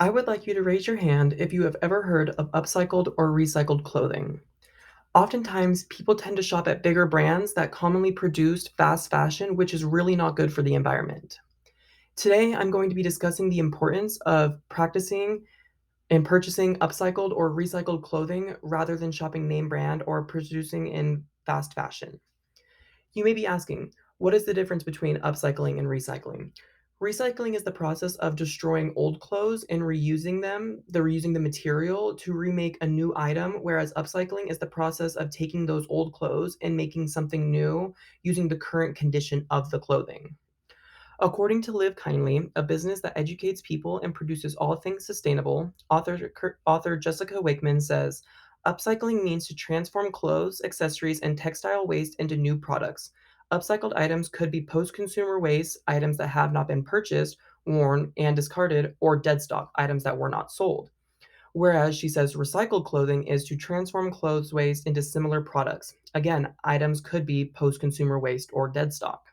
I would like you to raise your hand if you have ever heard of upcycled or recycled clothing. Oftentimes, people tend to shop at bigger brands that commonly produce fast fashion, which is really not good for the environment. Today, I'm going to be discussing the importance of practicing and purchasing upcycled or recycled clothing rather than shopping name brand or producing in fast fashion. You may be asking, what is the difference between upcycling and recycling? Recycling is the process of destroying old clothes and reusing the material to remake a new item, whereas upcycling is the process of taking those old clothes and making something new using the current condition of the clothing. According to Live Kindly, a business that educates people and produces all things sustainable, author Jessica Wakeman says, upcycling means to transform clothes, accessories, and textile waste into new products. Upcycled items could be post consumer waste, items that have not been purchased, worn, and discarded, or dead stock, items that were not sold. Whereas she says recycled clothing is to transform clothes waste into similar products. Again, items could be post consumer waste or dead stock.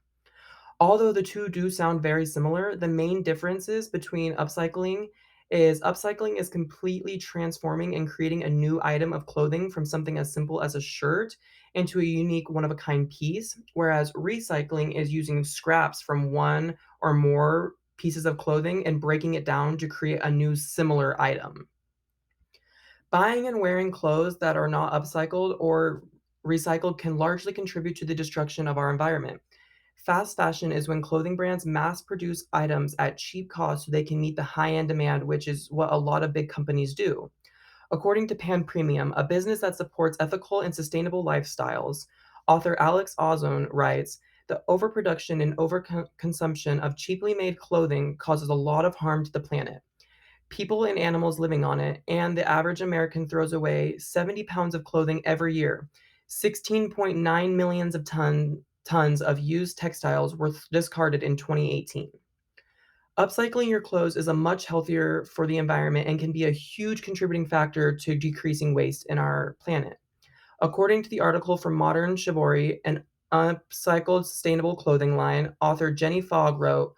Although the two do sound very similar, the main differences between upcycling is completely transforming and creating a new item of clothing from something as simple as a shirt into a unique one of a kind piece, whereas recycling is using scraps from one or more pieces of clothing and breaking it down to create a new similar item. Buying and wearing clothes that are not upcycled or recycled can largely contribute to the destruction of our environment. Fast fashion is when clothing brands mass produce items at cheap cost so they can meet the high end demand, which is what a lot of big companies do. According to Pan Premium, a business that supports ethical and sustainable lifestyles, author Alex Ozone writes, the overproduction and overconsumption of cheaply made clothing causes a lot of harm to the planet, people and animals living on it, and the average American throws away 70 pounds of clothing every year. 16.9 millions of tons of used textiles were discarded in 2018. Upcycling your clothes is a much healthier for the environment and can be a huge contributing factor to decreasing waste in our planet. According to the article from Modern Chivalry, an upcycled sustainable clothing line, author Jenny Fogg wrote,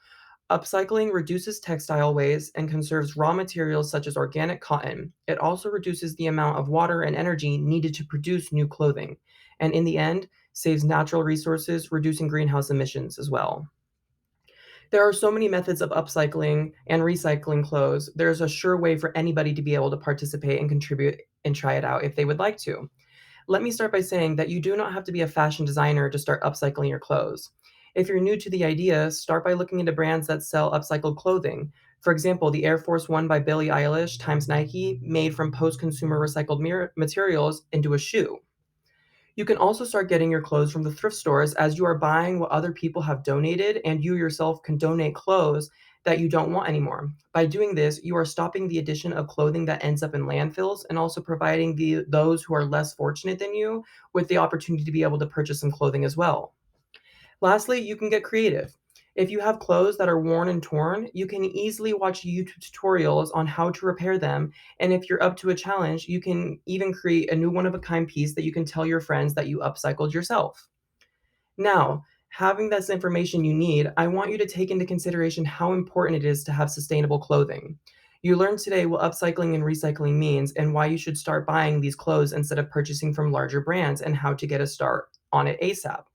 upcycling reduces textile waste and conserves raw materials such as organic cotton. It also reduces the amount of water and energy needed to produce new clothing, and in the end, saves natural resources, reducing greenhouse emissions as well. There are so many methods of upcycling and recycling clothes. There's a sure way for anybody to be able to participate and contribute and try it out if they would like to. Let me start by saying that you do not have to be a fashion designer to start upcycling your clothes. If you're new to the idea, start by looking into brands that sell upcycled clothing. For example, the Air Force One by Billie Eilish times Nike, made from post consumer recycled materials into a shoe. You can also start getting your clothes from the thrift stores as you are buying what other people have donated, and you yourself can donate clothes that you don't want anymore. By doing this, you are stopping the addition of clothing that ends up in landfills and also providing those who are less fortunate than you with the opportunity to be able to purchase some clothing as well. Lastly, you can get creative. If you have clothes that are worn and torn, you can easily watch YouTube tutorials on how to repair them. And if you're up to a challenge, you can even create a new one of a kind piece that you can tell your friends that you upcycled yourself. Now, having this information you need, I want you to take into consideration how important it is to have sustainable clothing. You learned today what upcycling and recycling means and why you should start buying these clothes instead of purchasing from larger brands and how to get a start on it ASAP.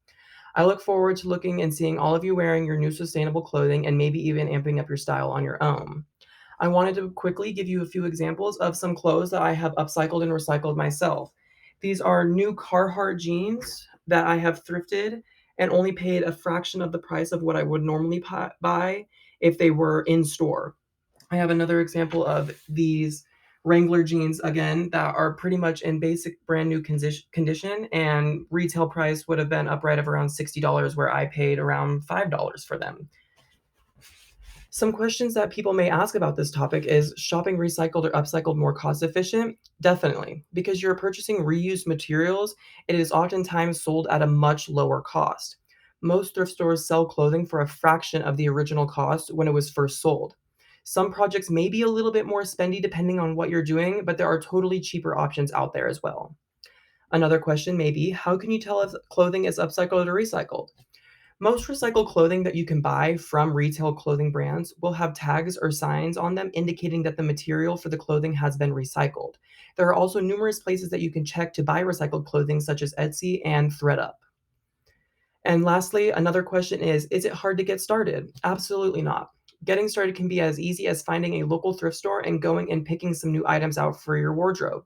I look forward to looking and seeing all of you wearing your new sustainable clothing and maybe even amping up your style on your own. I wanted to quickly give you a few examples of some clothes that I have upcycled and recycled myself. These are new Carhartt jeans that I have thrifted and only paid a fraction of the price of what I would normally buy if they were in store. I have another example of these Wrangler jeans again that are pretty much in basic brand new condition, and retail price would have been upright of around $60 where I paid around $5 for them. Some questions that people may ask about this topic is shopping recycled or upcycled more cost efficient? Definitely, because you're purchasing reused materials, it is oftentimes sold at a much lower cost. Most thrift stores sell clothing for a fraction of the original cost when it was first sold. Some projects may be a little bit more spendy depending on what you're doing, but there are totally cheaper options out there as well. Another question may be, how can you tell if clothing is upcycled or recycled? Most recycled clothing that you can buy from retail clothing brands will have tags or signs on them indicating that the material for the clothing has been recycled. There are also numerous places that you can check to buy recycled clothing, such as Etsy and ThredUp. And lastly, another question is it hard to get started? Absolutely not. Getting started can be as easy as finding a local thrift store and going and picking some new items out for your wardrobe.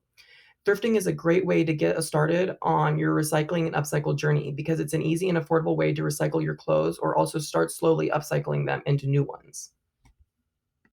Thrifting is a great way to get started on your recycling and upcycle journey because it's an easy and affordable way to recycle your clothes or also start slowly upcycling them into new ones.